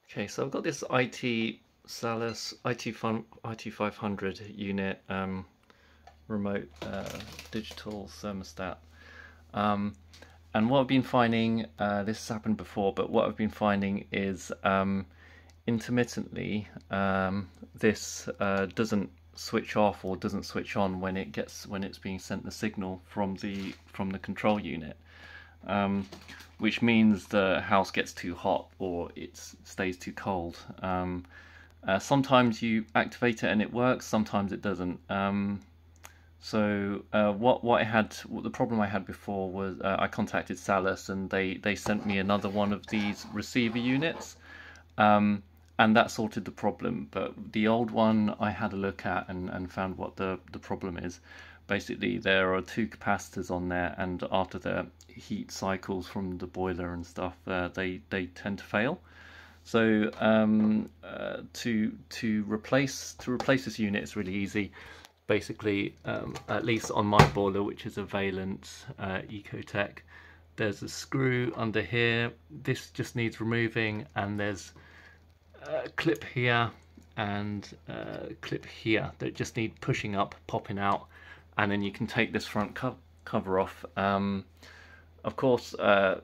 Okay, so I've got this Salus IT500 unit remote digital thermostat. And what I've been finding, this has happened before, but what I've been finding is intermittently this doesn't switch off or doesn't switch on when it's being sent the signal from the control unit. Which means the house gets too hot or it stays too cold. Sometimes you activate it and it works, sometimes it doesn't. What the problem I had before was I contacted Salus and they sent me another one of these receiver units, and that sorted the problem. But the old one I had a look at and found what the problem is. Basically, there are two capacitors on there, and after the heat cycles from the boiler and stuff, they tend to fail. So to replace this unit is really easy. Basically, at least on my boiler, which is a Valent Ecotech, there's a screw under here. This just needs removing, and there's a clip here and a clip here that just need pushing up, popping out, and then you can take this front cover off. Of course,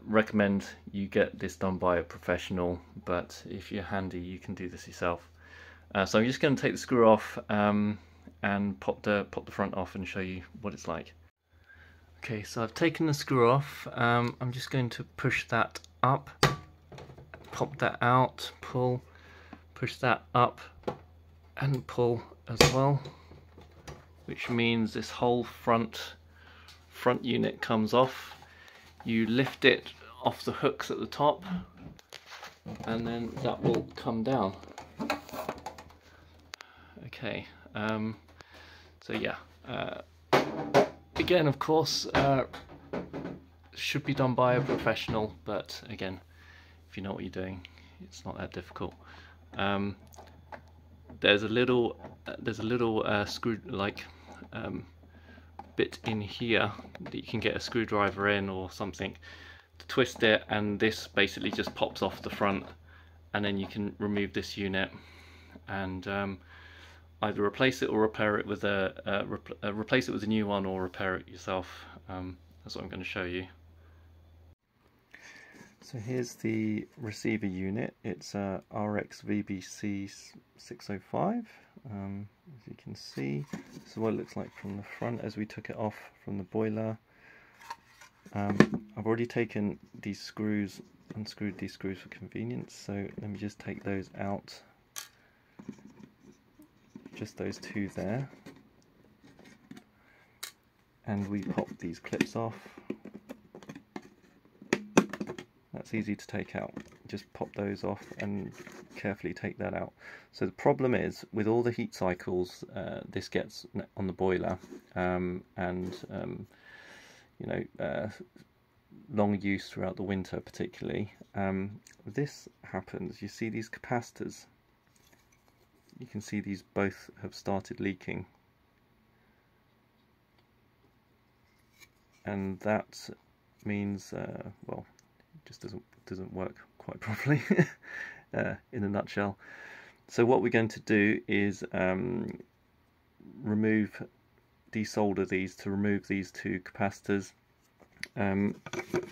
recommend you get this done by a professional, but if you're handy, you can do this yourself. So I'm just going to take the screw off and pop the front off and show you what it's like. Okay, so I've taken the screw off. I'm just going to push that up, pop that out, pull, push that up and pull as well, which means this whole front unit comes off. You lift it off the hooks at the top and then that will come down. Okay, so yeah, again, of course, should be done by a professional, but again, if you know what you're doing, it's not that difficult. There's a little screw bit in here that you can get a screwdriver in or something to twist it, and this basically just pops off the front, and then you can remove this unit and either replace it or repair it with replace it with a new one, or repair it yourself. That's what I'm going to show you. So here's the receiver unit. It's a RX VBC 605. As you can see, this is what it looks like from the front as we took it off from the boiler. I've already taken these screws, unscrewed these screws for convenience, so let me just take those out. Just those two there. And we pop these clips off. That's easy to take out. Just pop those off and carefully take that out. So the problem is, with all the heat cycles this gets on the boiler, you know, long use throughout the winter particularly, this happens. You see these capacitors, you can see these both have started leaking, and that means well, it just doesn't work quite properly in a nutshell. So what we're going to do is desolder these to remove these two capacitors.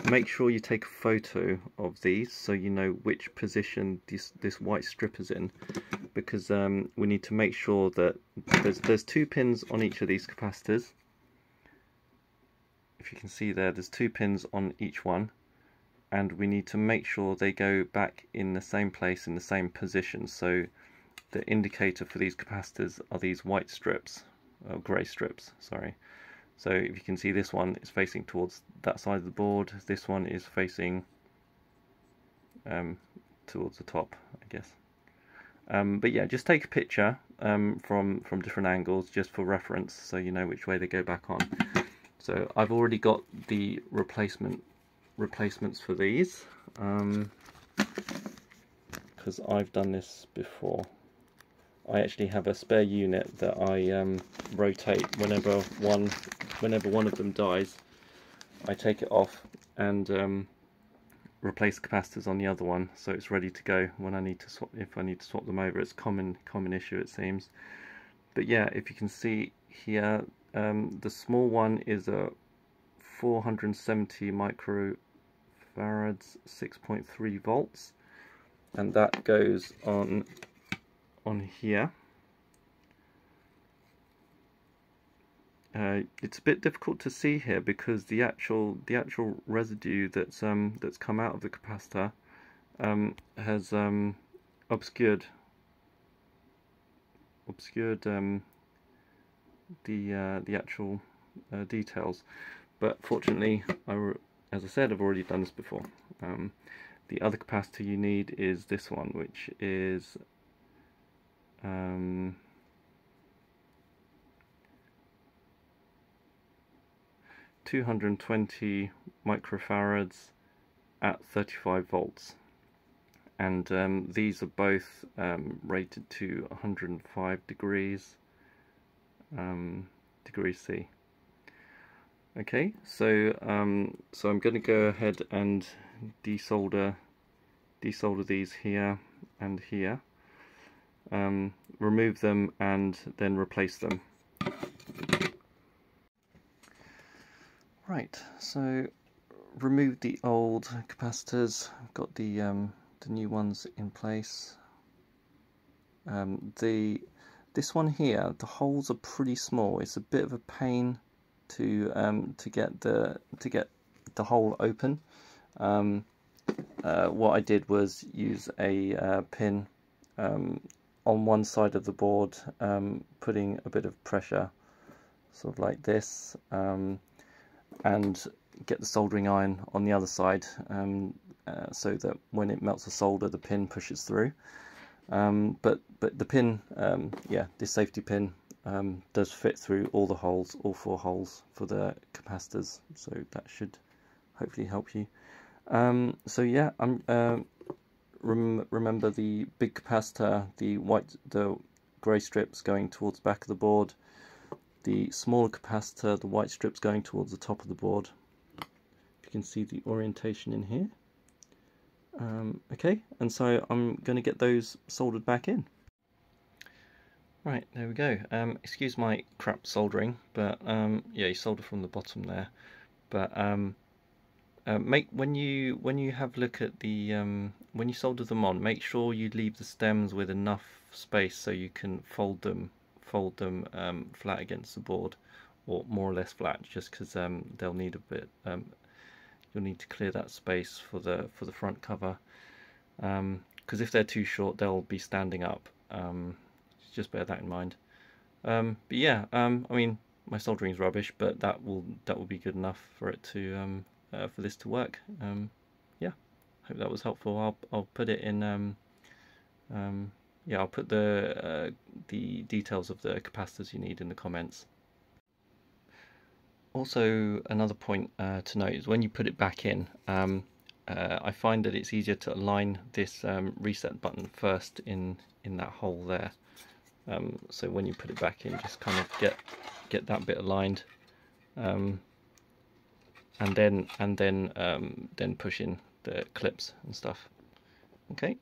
Make sure you take a photo of these so you know which position this white strip is in, because we need to make sure that there's two pins on each of these capacitors. If you can see there's two pins on each one, and we need to make sure they go back in the same place, in the same position. So the indicator for these capacitors are these white strips, grey strips, sorry. So if you can see, this one is facing towards that side of the board, this one is facing towards the top, I guess. But yeah, just take a picture from different angles just for reference, so you know which way they go back on. So I've already got the replacements for these, because I've done this before. I actually have a spare unit that I rotate whenever one of them dies. I take it off and replace capacitors on the other one, so it's ready to go when I need to swap, if I need to swap them over. It's a common issue, it seems. But yeah, if you can see here, the small one is a 470 microfarads, 6.3 volts, and that goes on here. It's a bit difficult to see here because the actual residue that's come out of the capacitor has obscured the actual details. But fortunately, as I said, I've already done this before. The other capacitor you need is this one, which is 220 microfarads at 35 volts, and these are both rated to 105 degrees C. Okay, so so I'm going to go ahead and desolder these here and here, remove them and then replace them. Right, so remove the old capacitors. I've got the new ones in place. This one here, the holes are pretty small. It's a bit of a pain to get the hole open. What I did was use a pin on one side of the board, putting a bit of pressure, sort of like this, and get the soldering iron on the other side, so that when it melts the solder, the pin pushes through. But the pin, yeah, this safety pin does fit through all the holes, all 4 holes for the capacitors, so that should hopefully help you. So yeah, remember the big capacitor, the grey strips going towards the back of the board. The smaller capacitor, the white strips going towards the top of the board. You can see the orientation in here. Okay, and so I'm going to get those soldered back in. Right, there we go. Excuse my crap soldering, but yeah, you solder from the bottom there. But when you have a look at the when you solder them on, make sure you leave the stems with enough space so you can fold them flat against the board, or more or less flat, just because they'll need a bit. You'll need to clear that space for the front cover, because if they're too short, they'll be standing up. Just bear that in mind. But yeah, I mean, my soldering is rubbish, but that will be good enough for it to for this to work. Yeah, hope that was helpful. I'll put it in. Yeah, I'll put the details of the capacitors you need in the comments. Also, another point to note is when you put it back in, I find that it's easier to align this reset button first in that hole there. So when you put it back in, just kind of get that bit aligned, and then push in the clips and stuff. Okay.